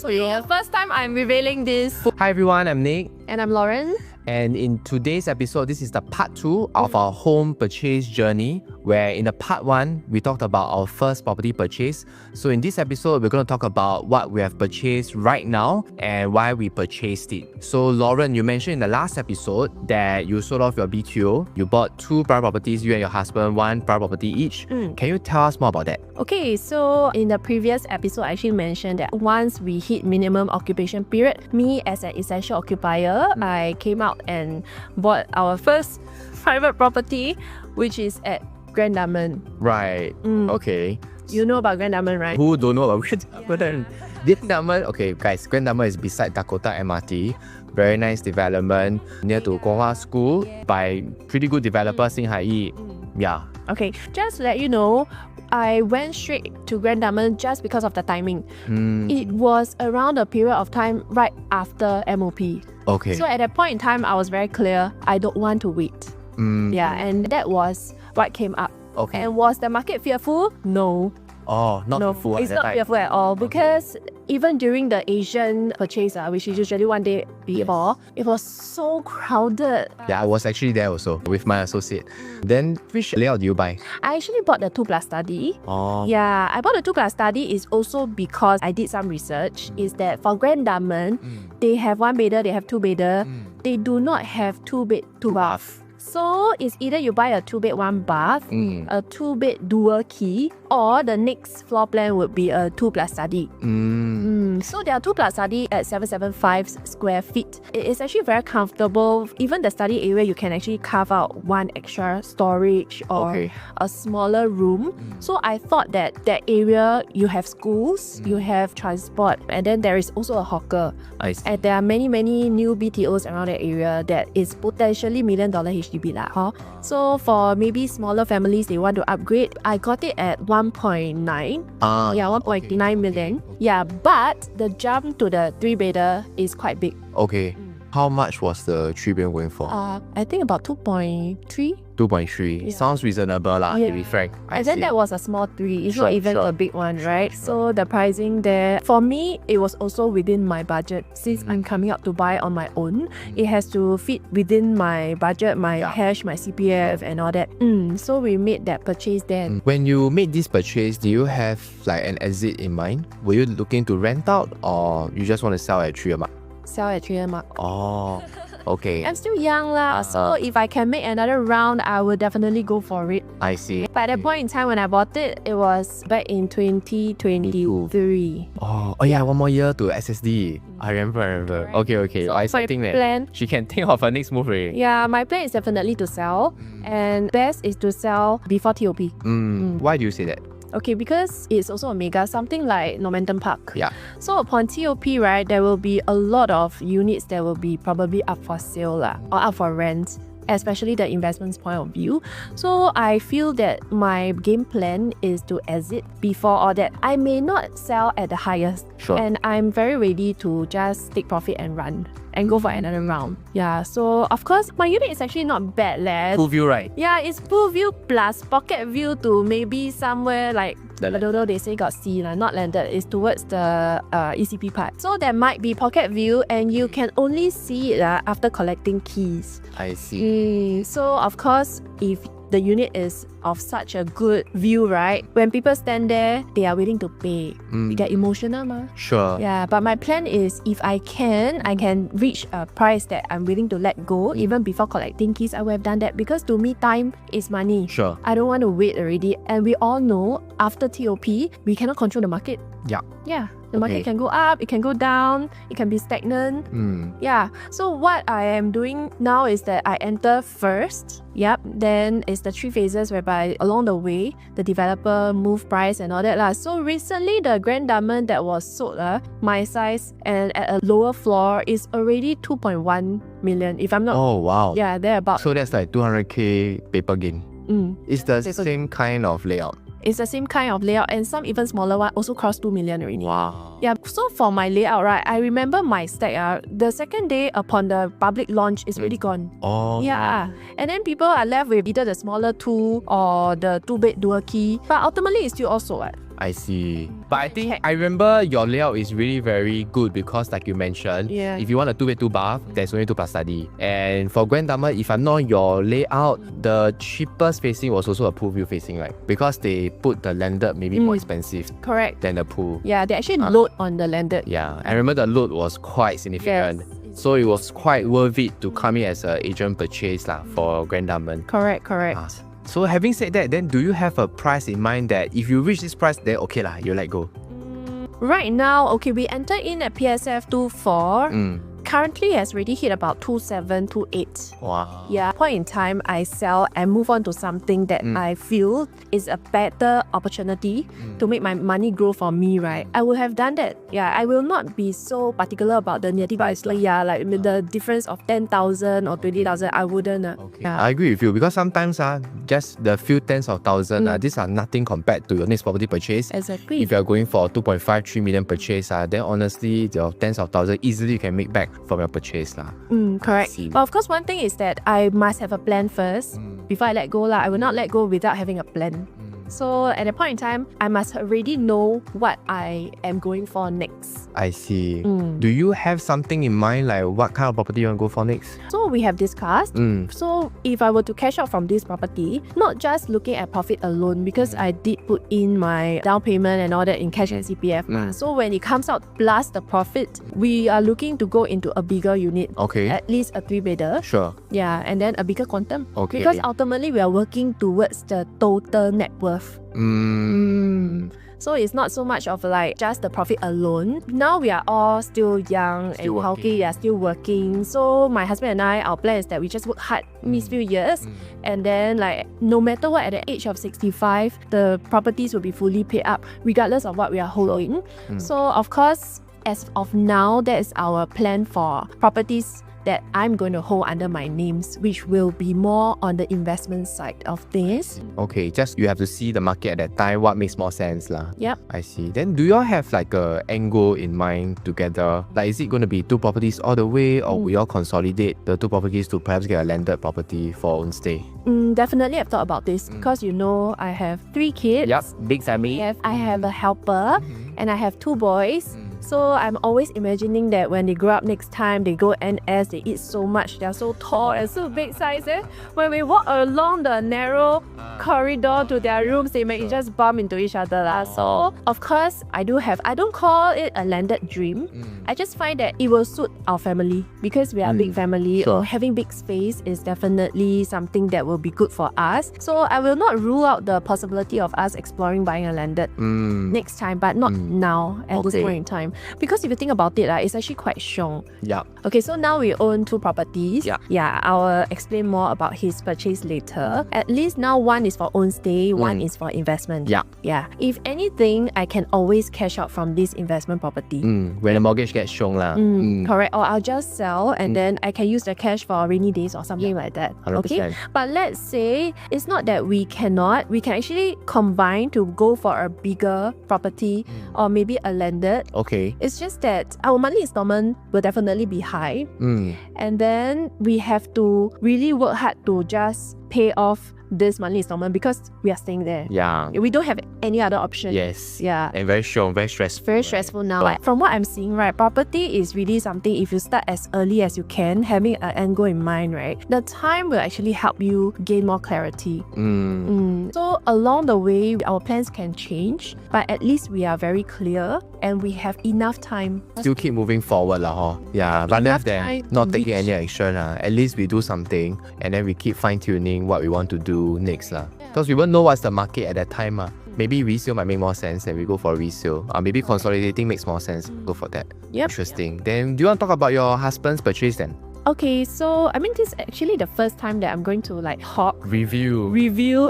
So yeah, first time I'm revealing this. Hi everyone, I'm Nick. And I'm Lauren. And in today's episode, this is the part 2 of our home purchase journey, where in the part 1, we talked about our first property purchase. So in this episode, we're going to talk about what we have purchased right now and why we purchased it. So Lauren, you mentioned in the last episode that you sold off your BTO. You bought 2 private properties, you and your husband, 1 private property each. Can you tell us more about that? Okay, so in the previous episode, I actually mentioned that once we hit minimum occupation period, me as an essential occupier, I came out and bought our first private property, which is at Grand Dunman. Right. Okay. You know about Grand Dunman, right? Who don't know about Grand Dunman? Grand Dunman, okay guys, Grand Dunman is beside Dakota MRT. Very nice development near to Guohua School by pretty good developer Xin Hai Yi. Yeah. Okay, just to let you know, I went straight to Grand Dunman just because of the timing. It was around a period of time right after MOP. Okay. So at that point in time, I was very clear, I don't want to wait. Yeah, and that was what came up. Okay. And was the market fearful? No. Oh, not No, full. it's not fearful at all because even during the Asian purchase, which is usually one day before, it was so crowded. Yeah, I was actually there also with my associate. Then which layout do you buy? I actually bought the 2+ study. Oh. Yeah, I bought the 2+ study is also because I did some research. Is that for Grand Dunman, they have 1 bedder, they have 2 bedder. They do not have 2 bed, 2 bath. So it's either you buy a 2-bed, 1 bath, a 2-bed dual key, or the next floor plan would be a 2+ study. So there are 2+ study at 775 square feet. It is actually very comfortable. Even the study area, you can actually carve out 1 extra storage or a smaller room. So I thought that area, you have schools, you have transport, and then there is also a hawker. I see. And there are many new BTOs around that area that is potentially $1 million HDB lah, huh? So for maybe smaller families, they want to upgrade. I got it at 1.9. Yeah, 1.9 million. Yeah, but the jump to the 3-bedder is quite big. Okay. How much was the 3-bedroom going for? I think about 2.3. 2.3. Yeah. Sounds reasonable lah, to be frank. And then that was a small 3. It's not even a big one, right? So the pricing there, for me, it was also within my budget. Since I'm coming out to buy on my own, it has to fit within my budget, my cash, my CPF and all that. So we made that purchase then. When you made this purchase, do you have like an exit in mind? Were you looking to rent out or you just want to sell at 3 a month? Sell at 3 a month. Oh, okay. I'm still young lah, so if I can make another round, I will definitely go for it. I see. But at that point in time when I bought it, it was back in 2023. Oh yeah, 1 more year to SSD. I remember. Okay. So I for think that plan, she can think of her next move already. yeah, my plan is definitely to sell, and best is to sell before TOP. Why do you say that? Okay, because it's also a mega, something like Normanton Park. Yeah. So upon TOP, right, there will be a lot of units that will be probably up for sale lah, or up for rent, especially the investment's point of view. So I feel that my game plan is to exit before all that. I may not sell at the highest, Sure. and I'm very ready to just take profit and run and go for another round. Yeah, so of course, my unit is actually not bad leh. Full view, right? Yeah, it's pool view plus pocket view to maybe somewhere like, I don't know, they say got sea, not landed. It's towards the ECP part. So there might be pocket view and you can only see it after collecting keys. I see. So of course, if the unit is of such a good view, right? When people stand there, they are willing to pay. You get emotional, ma. Sure. Yeah, but my plan is if I can reach a price that I'm willing to let go even before collecting keys. I would have done that because to me, time is money. Sure. I don't want to wait already. And we all know after TOP, we cannot control the market. Yeah. Yeah. The market can go up, it can go down, it can be stagnant. Yeah. So what I am doing now is that I enter first. Yep. Then it's the 3 phases whereby along the way, the developer move price and all that lah. So recently, the Grand Dunman that was sold, my size and at a lower floor is already 2.1 million. If I'm not. Oh wow. Yeah, thereabout. So that's like 200k paper gain. It's the Paper same kind of layout. It's the same kind of layout, and some even smaller one also crossed 2 million already. Wow. Yeah, so for my layout, right, I remember my stack, the second day upon the public launch is already gone. Oh. Yeah, and then people are left with either the smaller 2 or the 2-bed dual key, but ultimately it's still also what. I see. But I think I remember your layout is really very good because like you mentioned, if you want a 2-bed 2-bath, there's only 2+ study. And for Grand Dunman, if I'm not your layout, the cheapest facing was also a pool view facing, right? Because they put the landed maybe more expensive Correct. than the pool. Yeah, they actually load on the landed. Yeah, I remember the load was quite significant. Yes. So it was quite worth it to come in as an agent purchase for Grand Dunman. Correct. So having said that, then do you have a price in mind that if you reach this price, then okay lah, you let go? Right now, okay, we enter in at PSF 24. Currently has already hit about 27, 28. Wow. Yeah, point in time I sell and move on to something that I feel is a better opportunity to make my money grow for me, right? I would have done that. Yeah, I will not be so particular about the nitty price. Like, like the difference of 10,000 or 20,000, I wouldn't. Okay. I agree with you because sometimes just the few tens of thousands, these are nothing compared to your next property purchase. Exactly. If you're going for 2.5, 3 million purchase, then honestly, your tens of thousands easily you can make back from your purchase. Correct. But of course, one thing is that I must have a plan first before I let go. I will not let go without having a plan. So at a point in time, I must already know what I am going for next. I see. Do you have something in mind, like what kind of property you want to go for next? So we have discussed. So if I were to cash out from this property, not just looking at profit alone, because I did put in my down payment and all that in cash and CPF. So when it comes out plus the profit, we are looking to go into a bigger unit. Okay. At least a 3-bedder. Sure. Yeah, and then a bigger quantum. Okay. Because ultimately we are working towards the total net worth. So it's not so much of like just the profit alone. Now we are all still young and healthy, still working. So my husband and I, our plan is that we just work hard these few years, and then like no matter what, at the age of 65, the properties will be fully paid up regardless of what we are holding. So of course, as of now, that is our plan for properties that I'm going to hold under my names, which will be more on the investment side of things. Okay, just you have to see the market at that time, what makes more sense lah. Yep. I see. Then do you all have like a end goal in mind together? Like is it going to be 2 properties all the way, or will you all consolidate the 2 properties to perhaps get a landed property for own stay? Definitely I've thought about this because I have 3 kids. Yep, big family. I have a helper and I have 2 boys. So I'm always imagining that when they grow up next time, they go NS, they eat so much, they're so tall and so big size. When we walk along the narrow corridor to their rooms, they may just bump into each other. So of course, I don't call it a landed dream. I just find that it will suit our family because we are a big family. Sure. Having big space is definitely something that will be good for us. So I will not rule out the possibility of us exploring buying a landed next time, but not now at this point in time. Because if you think about it, it's actually quite strong. Yeah. Okay, so now we own 2 properties. Yeah. I will explain more about his purchase later. At least now one is for own stay, one is for investment. Yeah. If anything, I can always cash out from this investment property. When the mortgage gets strong lah. Correct. Or I'll just sell and then I can use the cash for rainy days or something like that. 100%. Okay. But let's say it's not that we cannot. We can actually combine to go for a bigger property or maybe a landed. Okay. It's just that our monthly installment will definitely be high. And then we have to really work hard to just pay off this monthly installment because we are staying there. Yeah. We don't have any other option. Yes. Yeah. And very strong, very stressful. Very stressful now. Like, from what I'm seeing, right, property is really something, if you start as early as you can, having an end goal in mind, right, the time will actually help you gain more clarity. So along the way, our plans can change, but at least we are very clear and we have enough time. Still keep moving forward lah, Yeah, rather Enough than time not to taking reach. any action At least we do something and then we keep fine-tuning what we want to do next lah. Because we won't know what's the market at that time Maybe resale might make more sense and we go for resale. Maybe consolidating makes more sense. Go for that. Yep. Interesting. Then do you want to talk about your husband's purchase then? Okay, so I mean, this is actually the first time that I'm going to like Review.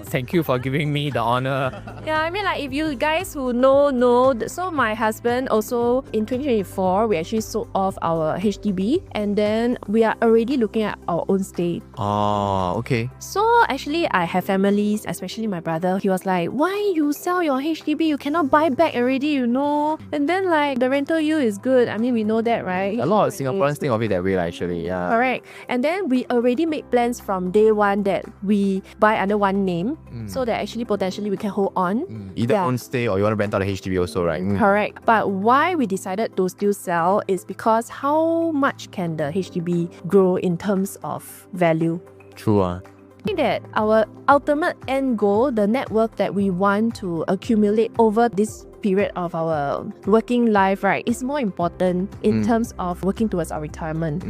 Thank you for giving me the honor. Yeah, I mean, like, if you guys who know, so my husband also in 2024, we actually sold off our HDB and then we are already looking at our own stay. Oh, okay. So actually, I have families, especially my brother. He was like, why you sell your HDB? You cannot buy back already, And then like the rental yield is good. I mean, we know that, right? A lot of Singaporeans think of it that way, actually. Yeah. Correct. And then we already made plans from day one that we buy under one name so that actually potentially we can hold on. Either Yeah. own stay or you want to rent out the HDB also, right? Correct. But why we decided to still sell is because how much can the HDB grow in terms of value? True. I think that our ultimate end goal, the net worth that we want to accumulate over this period of our working life, right, is more important in terms of working towards our retirement.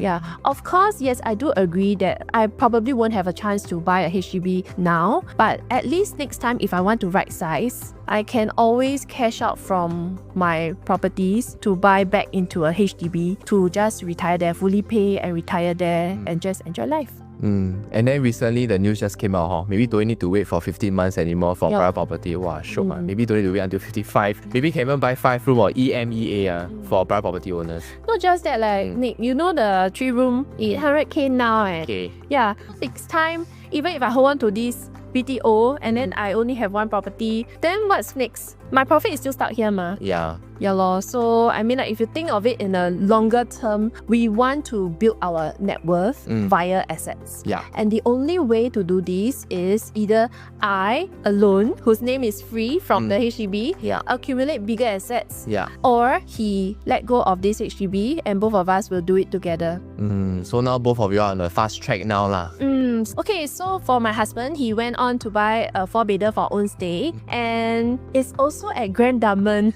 Yeah. Of course, yes, I do agree that I probably won't have a chance to buy a HDB now, but at least next time if I want to right size, I can always cash out from my properties to buy back into a HDB to just retire there, fully pay and retire there and just enjoy life. And then recently the news just came out, huh? Maybe don't need to wait for 15 months anymore for private property. Wow, sure. Maybe don't need to wait until 55. Maybe can even buy 5-room or EMEA for private property owners. Not just that, like Nick, you know the 3-room 800k now, Okay. Yeah, next time, even if I hold on to this BTO and then I only have one property, then what's next? My profit is still stuck here, ma. Yeah. Yeah lor. So I mean, like, if you think of it in a longer term, we want to build our net worth via assets. Yeah. And the only way to do this is either I alone, whose name is free from the HDB, accumulate bigger assets, or he let go of this HDB and both of us will do it together. So now both of you are on the fast track now lah. Okay, so for my husband, he went on to buy a 4-bedder for own stay, and it's also at Grand Dunman.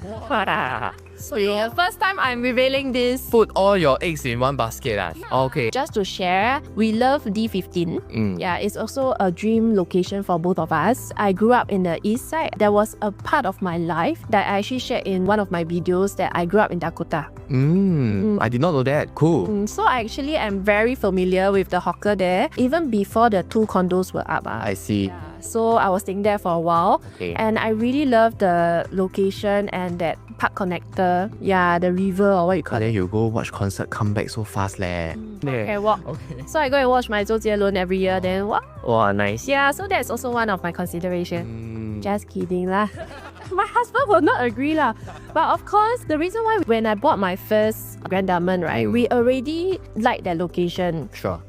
So yeah, first time I'm revealing this. Put all your eggs in one basket. Okay. Just to share, we love D15. Yeah, it's also a dream location for both of us. I grew up in the east side. There was a part of my life that I actually shared in one of my videos that I grew up in Dakota. I did not know that. Cool. So I actually am very familiar with the hawker there, even before the 2 condos were up. I see. So I was staying there for a while, and I really love the location and that park connector. Yeah, the river or what you call it. Then you go watch concert, come back so fast leh. Okay, walk. So I go and watch my Zhou Jielun every year. Then what? Wow, nice. Yeah, so that's also one of my consideration. Just kidding lah. My husband will not agree lah. But of course, the reason why when I bought my first Grand Dunman, right, we already like that location. Sure.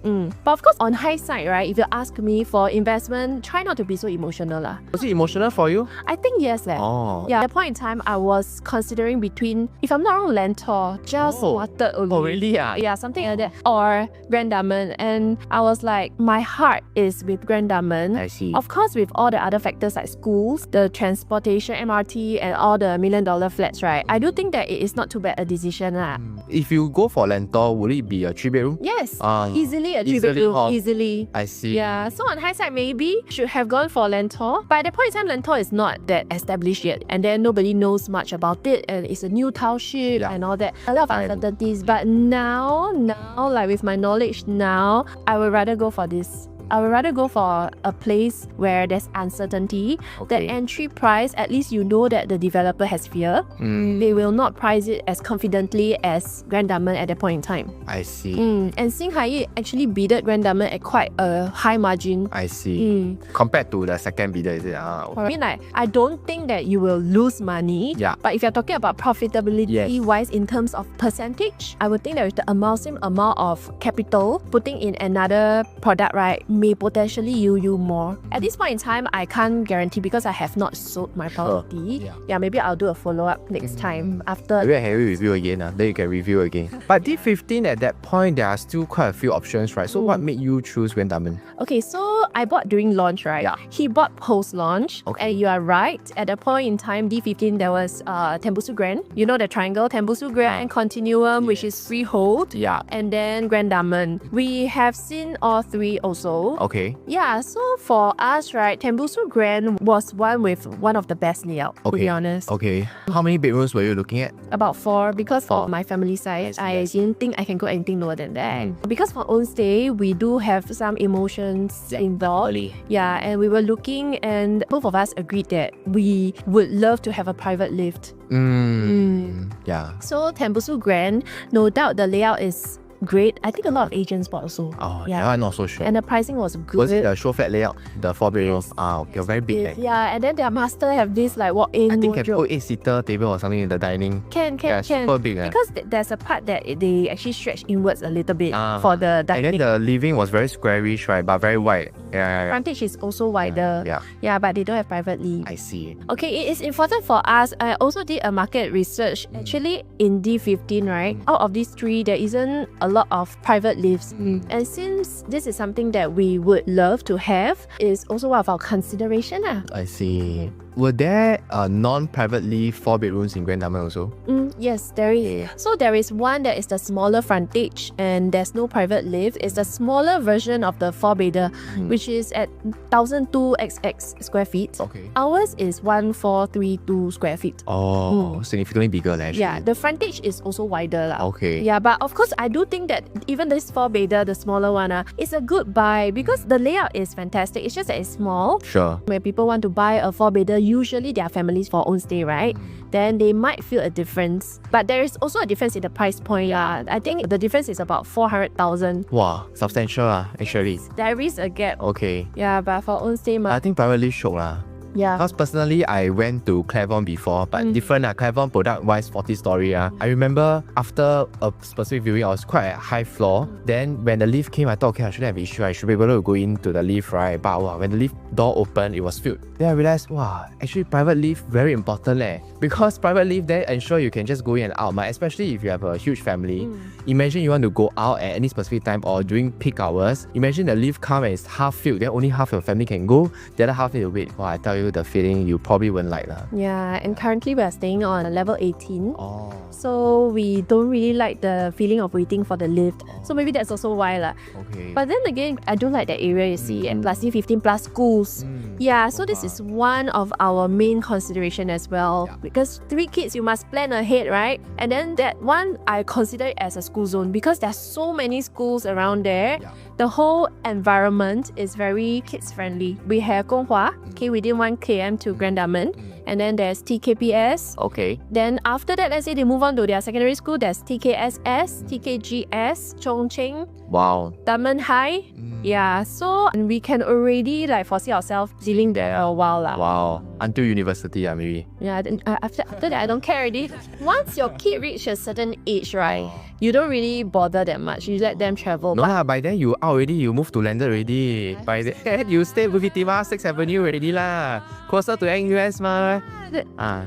But of course, on hindsight, right, if you ask me for investment, try not to be so emotional lah. Was it emotional for you? I think yes leh. Oh. Yeah, at that point in time, I was considering between, if I'm not wrong, Lentor, just wanted only. Oh, really? Yeah, something like that. Or Grand Dunman. And I was like, my heart is with Grand Dunman. I see. Of course, with all the other factors like schools, the transportation, MRT, and all the $1 million flats, right? I do think that it is not too bad a decision lah. If you go for Lentor, would it be a 3-bedroom? Yes, easily a 3-bedroom, easily. I see. Yeah, so on hindsight, maybe should have gone for Lentor. But at that point in time, Lentor is not that established yet. And then nobody knows much about it. And it's a new township and all that. A lot of uncertainties. But now, like with my knowledge now, I would rather go for this. I would rather go for a place where there's uncertainty. That entry price, at least you know that the developer has fear. They will not price it as confidently as Grand Dunman at that point in time. I see. And Sing Hai actually bidded Grand Dunman at quite a high margin. I see. Compared to the second bidder, is it? I mean, like, I don't think that you will lose money. Yeah. But if you're talking about profitability wise in terms of percentage, I would think that with the same amount of capital putting in another product, right, may potentially yield you more. At this point in time, I can't guarantee because I have not sold my property. Yeah, maybe I'll do a follow-up next time after. Maybe I have you review again, then you can review again. But D15 at that point, there are still quite a few options, right? So what made you choose Grand Dunman? Okay, so I bought during launch, right? Yeah. He bought post-launch. And you are right. At the point in time, D15, there was Tembusu Grand. You know the triangle, Tembusu Grand and Continuum, which is freehold. Yeah. And then Grand Dunman. We have seen all 3 also. Okay. Yeah, so for us, right, Tembusu Grand was one with one of the best layout, to be honest. Okay. How many bedrooms were you looking at? About 4, because for my family size, I didn't think I can go anything lower than that. Because for own stay, we do have some emotions involved. Yeah, and we were looking and both of us agreed that we would love to have a private lift. Yeah. So Tembusu Grand, no doubt the layout is great. I think a lot of agents bought also. Oh, yeah, I'm not so sure. And the pricing was good. Was it the show flat layout? The 4 bedrooms? Okay, very big. Yeah, and then their master have this like walk-in I think can wardrobe. put 8-seater table or something in the dining. Can. Super big. Because there's a part that they actually stretch inwards a little bit for the dining. And then the living was very squarish, right? But very wide. Yeah. Frontage is also wider. Yeah, but they don't have private lift. I see. Okay, it is important for us. I also did a market research. Actually, in D15, right, out of these 3, there isn't a lot of private lifts. And since this is something that we would love to have, it's also one of our consideration. I see. Were there non-private lift 4 bedrooms in Grand Dunman also? Yes, there is. So there is one that is the smaller frontage and there's no private lift. It's the smaller version of the 4-bedder, which is at 1,002 XX square feet. Okay. Ours is 1,432 square feet. Oh, significantly bigger actually. Yeah, the frontage is also wider. Okay. Yeah, but of course, I do think that even this 4-bedder, the smaller one, is a good buy because the layout is fantastic. It's just that it's small. Sure. When people want to buy a 4-bedder, usually they are families for own stay, right? Then they might feel a difference. But there is also a difference in the price point. I think the difference is about 400,000. Wow, substantial actually. There is a gap. Okay. Yeah, but for own stay, I think private lift show yeah. Because personally, I went to Clairvon before, but different Clairvon product-wise 40-story. I remember after a specific viewing, I was quite at high floor. Then when the lift came, I thought, okay, I shouldn't have issue. I should be able to go into the lift, right? But wow, when the lift door opened, it was filled. Then I realized, wow, actually private lift very important because private lift then ensure you can just go in and out. Especially if you have a huge family. Imagine you want to go out at any specific time or during peak hours. Imagine the lift come and it's half filled. Then only half your family can go. The other half need to wait. Wow, I tell you, the feeling you probably won't like. Yeah, and currently we are staying on level 18. Oh. So we don't really like the feeling of waiting for the lift. So maybe that's also why. Okay. But then again, I don't like that area, you see, and plus D15 plus schools. Yeah, so this is one of our main consideration as well. Because 3 kids, you must plan ahead, right? And then that one, I consider it as a school zone because there's so many schools around there. The whole environment is very kids friendly. We have Gonghua, within 1 km to Grand Dunman. And then there's TKPS. Okay. Then after that, let's say they move on to their secondary school, there's TKSS, TKGS, Chongqing, Wow. Dunman High. Yeah, so we can already foresee ourselves dealing there a while. Wow. Until university, maybe. Yeah, then, after that, I don't care already. Once your kid reach a certain age, right, you don't really bother that much. You let them travel. No, by then you out already, you move to Landed already. By then, you stay with Bukit 6th Avenue already closer to NUS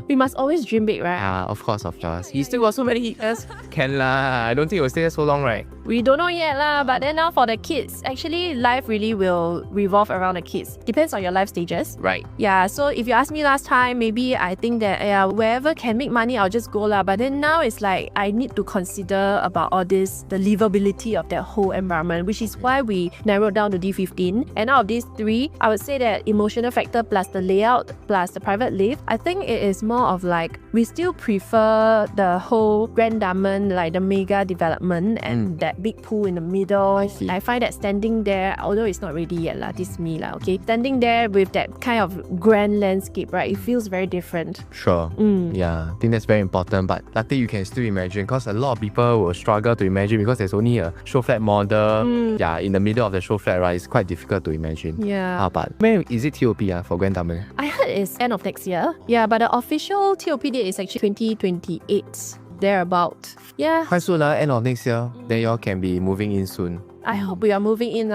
We must always dream big, right? Of course. He still got so many years. Can I don't think he'll stay there so long, right? We don't know yet but then now for the kids, actually life really will revolve around the kids. Depends on your life stages. Right. Yeah, so if you asked me last time, maybe I think that wherever can make money, I'll just go But then now it's like I need to consider about all this, the livability of that whole environment, which is why we narrowed down to D15. And out of these 3, I would say that emotional factor plus the layout plus the private lift, I think it is more of we still prefer the whole Grand Dunman, the mega development and that big pool in the middle. I find that standing there, although it's not ready yet this is me okay, standing there with that kind of grand landscape, right, it feels very different. Sure. Yeah, I think that's very important, but luckily you can still imagine because a lot of people will struggle to imagine because there's only a show flat model. Yeah, in the middle of the show flat, right, it's quite difficult to imagine. Yeah. But when is it TOP for Grand Dunman? I heard it's end of next year. Yeah, but the official TOP date is actually 2028. Thereabout. Yeah. Quite soon, end of next year. Then y'all can be moving in soon. I hope we are moving in,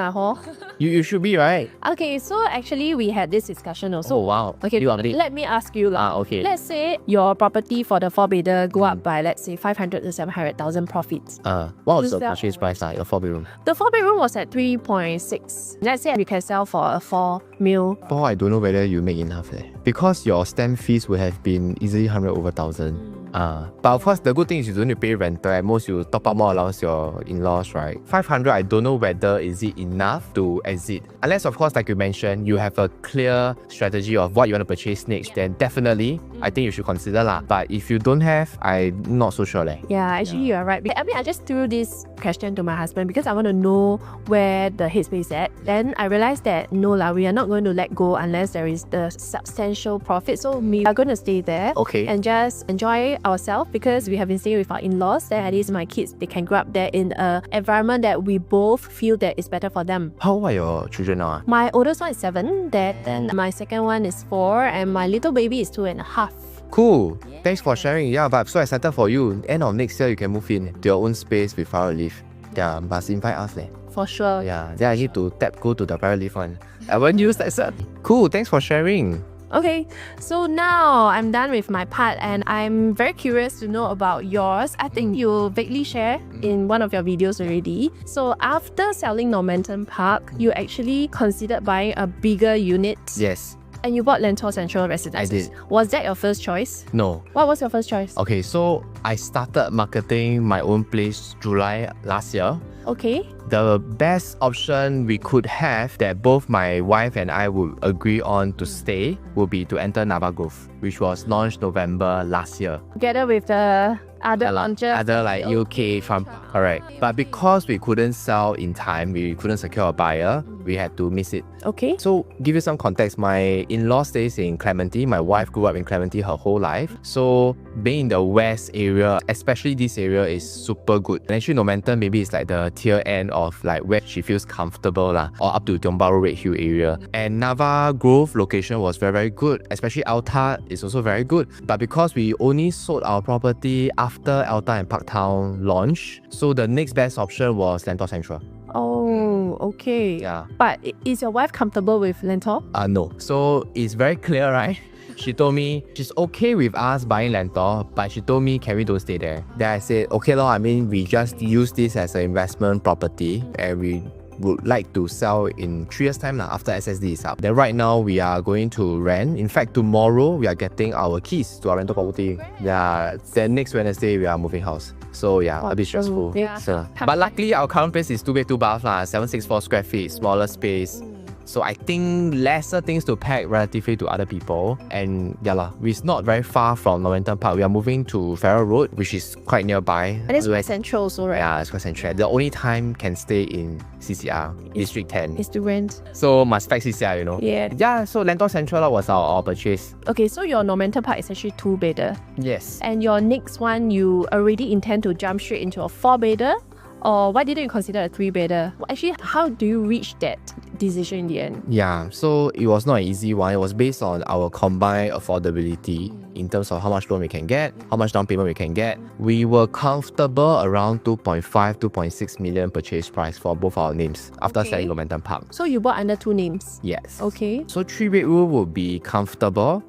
You should be, right? Okay, so actually we had this discussion also. Oh, wow. Okay, let me ask you. Okay. Let's say your property for the 4-bedder go up by, let's say, 500 to 700,000 profits. What was the purchase price your 4-bedroom? The 4-bedroom was at 3.6. Let's say you can sell for a 4 mil. I don't know whether you make enough because your stamp fees would have been easily 100 over 1,000. But of course, the good thing is you don't need to pay rental. At most, you top up more allowance your in-laws, right? 500, I don't know whether is it enough to exit. Unless, of course, like you mentioned, you have a clear strategy of what you want to purchase next, then definitely, I think you should consider But if you don't have, I'm not so sure Yeah, actually, you're right. I just threw this question to my husband because I want to know where the headspace is at. Then I realized that no, we are not going to let go unless there is the substantial profit. So we are going to stay there and just enjoy ourselves because we have been staying with our in-laws. Then at least my kids, they can grow up there in an environment that we both feel that is better for them. How old are your children now? My oldest one is 7, then my second one is 4, and my little baby is 2.5. Cool. Thanks for sharing. Yeah, but I'm so excited for you. End of next year, you can move in to your own space with private lift. Yeah, must invite us. For sure. Yeah, then I need to go to the private lift one. I won't use that, sir. Cool, thanks for sharing. Okay, so now I'm done with my part and I'm very curious to know about yours. I think you vaguely share in one of your videos already. So after selling Normanton Park, you actually considered buying a bigger unit. Yes. And you bought Lentor Central Residences. I did. Was that your first choice? No. What was your first choice? Okay, so I started marketing my own place July last year. Okay. The best option we could have that both my wife and I would agree on to stay would be to enter Nava Grove, which was launched November last year. Together with the other launches. Other like UK farm, correct. But because we couldn't sell in time, we couldn't secure a buyer, we had to miss it. Okay. So give you some context, my in-law stays in Clementi. My wife grew up in Clementi her whole life. So being in the west area, especially this area, is super good. And actually Normanton maybe is like the tier end of like where she feels comfortable or up to Tiong Bahru Red Hill area. And Nava Grove location was very, very good. Especially Alta is also very good. But because we only sold our property after Alta and Parktown launch, so the next best option was Lentor Central. Oh, okay. Yeah. But is your wife comfortable with Lentor? No. So it's very clear, right? She told me she's okay with us buying Lentor, but she told me, can we don't stay there? Then I said, okay, I mean, we just use this as an investment property and we would like to sell in 3 years time after SSD is up. Then right now we are going to rent. In fact, tomorrow we are getting our keys to our rental property. Yeah, then next Wednesday we are moving house. So yeah, a bit stressful. Yeah. So, but luckily our current place is 2 bed 2 bath 764 square feet, smaller space. So I think lesser things to pack relatively to other people. And yeah, it's not very far from Normanton Park. We are moving to Farrer Road, which is quite nearby. And it's quite central also, right? Yeah, it's quite central. The only time can stay in CCR, District 10. Is to rent. So must pack CCR, you know. Yeah. Yeah, so Lentor Central was our purchase. Okay, so your Normanton Park is actually 2-bedder. Yes. And your next one, you already intend to jump straight into a 4-bedder? Or why didn't you consider a 3-bedder? Actually, how do you reach that decision in the end? Yeah, so it was not an easy one. It was based on our combined affordability in terms of how much loan we can get, how much down payment we can get. We were comfortable around 2.5, 2.6 million purchase price for both our names after selling Normanton Park. So you bought under 2 names? Yes. Okay. So 3-bedroom would be comfortable.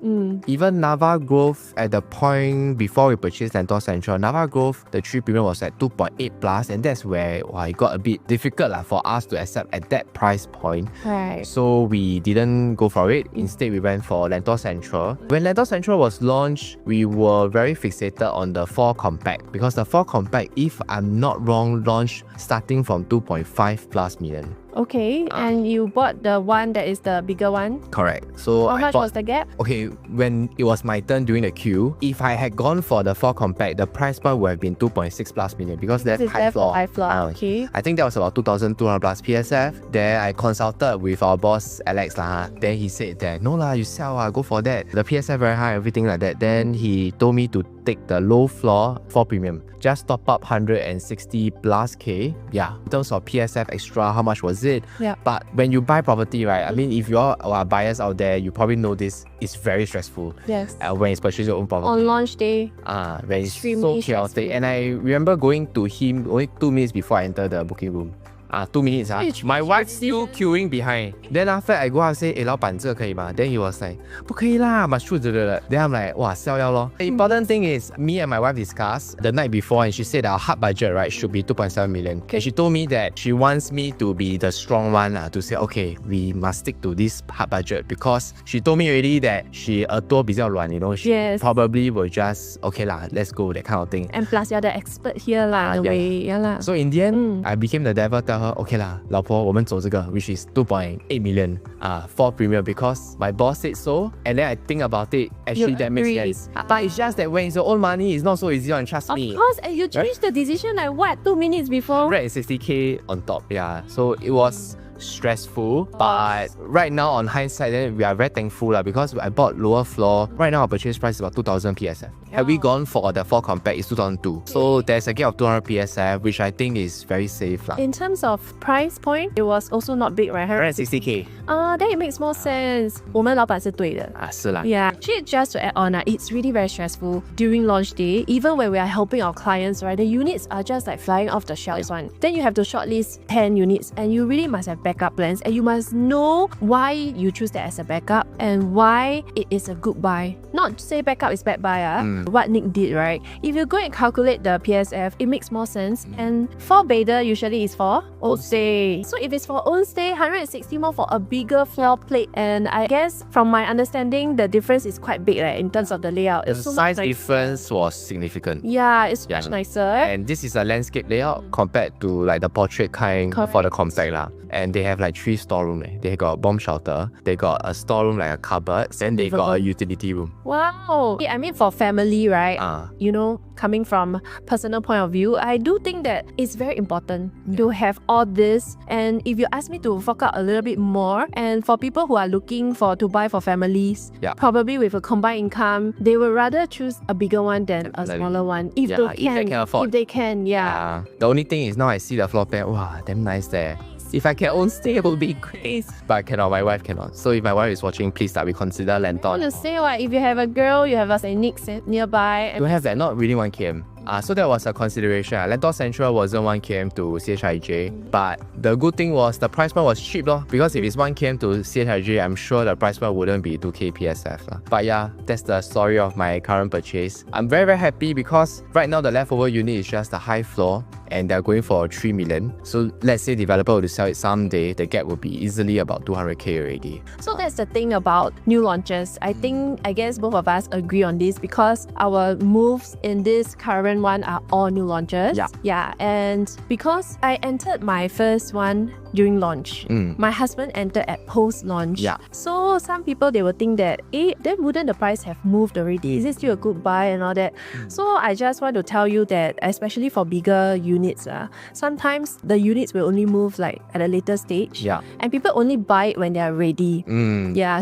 Even Nava Grove, at the point before we purchased Lentor Central, Nava Grove, the 3 premium was at 2.8 plus, and that's where it got a bit difficult for us to accept at that price point. Right. So we didn't go for it. Instead, we went for Lentor Central. When Lentor Central was launched, we were very fixated on the 4 compact because the 4 compact, if I'm not wrong, launched starting from 2.5 plus million. Okay, and you bought the one that is the bigger one? Correct. So how much was the gap? Okay, when it was my turn during the queue, if I had gone for the 4 compact, the price point would have been 2.6 plus million because that's high floor. High floor. Okay. I think that was about 2,200 plus PSF. Then I consulted with our boss Alex Then he said that no you sell go for that. The PSF very high, everything like that. Then he told me to take the low floor 4 premium. Just top up 160 plus K. Yeah. In terms of PSF extra, how much was it? Yeah. But when you buy property, right? I mean, if you all are buyers out there, you probably know this. It's very stressful. Yes. When it's purchasing your own property. On launch day. When it's Extremely so chaotic. stressful. And I remember going to him only 2 minutes before I entered the booking room. 2 minutes. My wife still queuing behind. Then after I go out and say, 老板这可以吗? Then he was like, 不可以啦, must shoot. Then I'm like, 哇, sell lor. The important thing is, me and my wife discussed the night before and she said our hard budget, right, should be 2.7 million. And she told me that she wants me to be the strong one to say, okay, we must stick to this hard budget because she told me already that she 耳朵比较软, you know, she probably will just, okay lah, let's go, that kind of thing. And plus you're the expert here lah, yeah. So in the end, I became the devil, tell her, okay lah, 老婆我们走这个 which is 2.8 million for premium because my boss said so, and then I think about it, actually that makes sense. But it's just that when it's your own money, it's not so easy and trust me. Of course, and you changed the decision like what, 2 minutes before? 160k on top, yeah. So it was stressful. But right now on hindsight, then we are very thankful because I bought lower floor. Right now our purchase price is about 2,000 PSF. Had we gone for the 4 compact, it's 2,002. So there's a gap of 200 PSF, which I think is very safe. In terms of price point, it was also not big, right? 160K. Then it makes more sense. 我们老板是对的。是啦。Yeah, actually just to add on, it's really very stressful during launch day. Even when we are helping our clients, right, the units are just like flying off the shelves one. Then you have to shortlist 10 units and you really must have backup plans and you must know why you choose that as a backup and why it is a good buy. Not to say backup is bad buy, what Nick did, right? If you go and calculate the PSF, it makes more sense. And for Bedder usually is for own stay. So if it's for own stay, 160 more for a bigger floor plate. And I guess from my understanding, the difference is quite big, right, in terms of the layout. The size difference was significant. Yeah, it's much nicer. And this is a landscape layout compared to like the portrait kind for the compact lah. And they have like 3 storerooms. They got a bomb shelter, they got a storeroom like a cupboard, then they got a utility room. Wow. I mean for family, right? You know, coming from personal point of view, I do think that it's very important to have all this. And if you ask me to fork out a little bit more, and for people who are looking to buy for families, probably with a combined income, they would rather choose a bigger one than a smaller one. If they can afford. If they can, The only thing is now I see the floor plan, wow, damn nice there. If I can own stay, it would be great. But I cannot, my wife cannot. So if my wife is watching, please we consider Lentor. I want to say, if you have a girl, you have a Nick nearby. You have that, not really 1 km. So that was a consideration. Lentor Central wasn't 1 km to CHIJ, but the good thing was the price point was cheap because if it's 1 km to CHIJ, I'm sure the price point wouldn't be 2K PSF. But yeah, that's the story of my current purchase. I'm very, very happy because right now the leftover unit is just the high floor and they're going for 3 million. So let's say developer were to sell it someday, the gap would be easily about 200K already. So that's the thing about new launches. I guess both of us agree on this because our moves in this current one are all new launches. And because I entered my first one during launch, my husband entered at post-launch. So some people, they would think that, then wouldn't the price have moved already? Is it still a good buy and all that? So I just want to tell you that, especially for bigger units, sometimes the units will only move like at a later stage. And people only buy it when they are ready.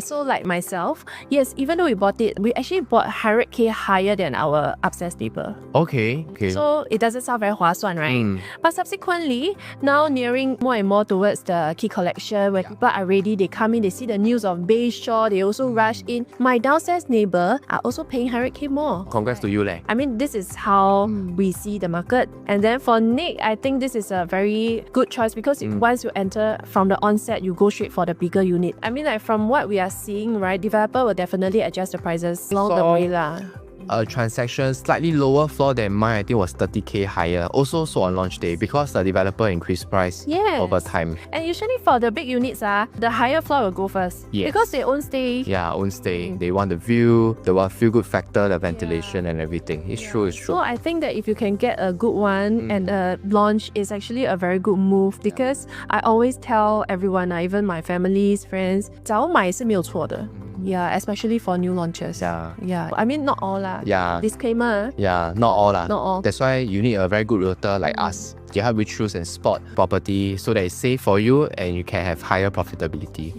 So like myself, yes, even though we bought it, we actually bought 100K higher than our upstairs neighbor. Okay. So it doesn't sound very 划算, right? But subsequently, now nearing more and more towards the key collection, when people are ready, they come in, they see the news of Bayshore, they also rush in. My downstairs neighbor are also paying 100K more. Congrats to you, leh. I mean, this is how we see the market. And then for Nick, I think this is a very good choice because once you enter from the onset, you go straight for the bigger unit. I mean, like from what we are seeing, right, developer will definitely adjust the prices along the way lah. A transaction slightly lower floor than mine, I think was 30K higher. Also on launch day because the developer increased price over time. And usually for the big units, the higher floor will go first. Because they own stay. Own stay. They want the view, they want feel good factor, the ventilation and everything. It's true. So I think that if you can get a good one and a launch is actually a very good move because I always tell everyone, even my families, friends, 早买是没有错的. Especially for new launches. I mean, not all lah. Disclaimer. Not all lah. Not all. That's why you need a very good realtor like us. You help you choose and spot property so that it's safe for you and you can have higher profitability.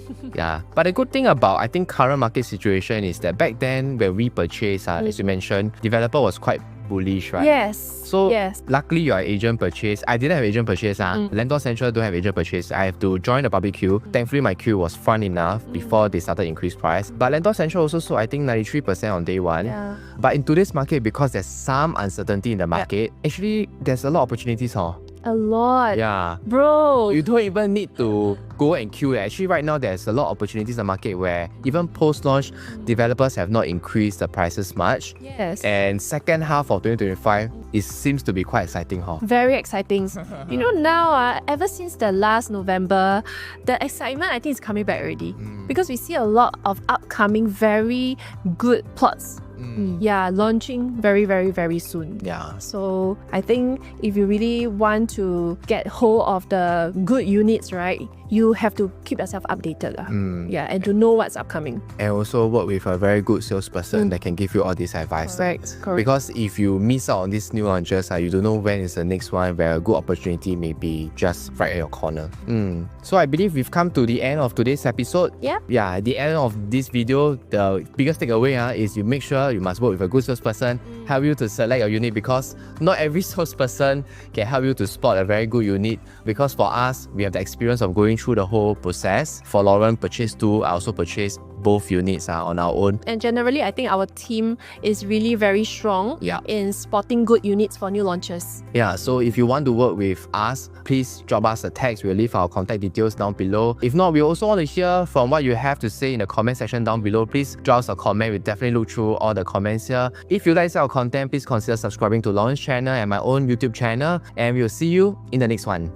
But the good thing about, I think, current market situation is that back then when we purchased, as you mentioned, developer was quite bullish, right? So luckily your agent purchase. I didn't have agent purchase. Lentor Central don't have agent purchase. I have to join the public queue. Thankfully my queue was front enough before they started increase price. But Lentor Central also sold I think 93% on day one. But in today's market, because there's some uncertainty in the market, actually there's a lot of opportunities. A lot. Bro. You don't even need to go and queue. Actually, right now, there's a lot of opportunities in the market where even post-launch, developers have not increased the prices much. And second half of 2025, it seems to be quite exciting. Very exciting. You know, now, ever since the last November, the excitement, I think, is coming back already. Because we see a lot of upcoming, very good plots. Launching very, very, very soon. So I think if you really want to get hold of the good units, right, you have to keep yourself updated. Yeah, and to know what's upcoming. And also work with a very good salesperson that can give you all this advice. Correct. Because if you miss out on these new launches, you don't know when is the next one where a good opportunity may be just right at your corner. So I believe we've come to the end of today's episode. Yeah, at the end of this video, the biggest takeaway is you make sure you must work with a good salesperson, help you to select your unit, because not every salesperson can help you to spot a very good unit. Because for us, we have the experience of going through the whole process. For Lauren, purchased 2, I also purchased both units on our own. And generally, I think our team is really very strong in spotting good units for new launches. Yeah, so if you want to work with us, please drop us a text. We'll leave our contact details down below. If not, we also want to hear from what you have to say in the comment section down below. Please drop us a comment. We'll definitely look through all the comments here. If you like our content, please consider subscribing to Lauren's channel and my own YouTube channel. And we'll see you in the next one.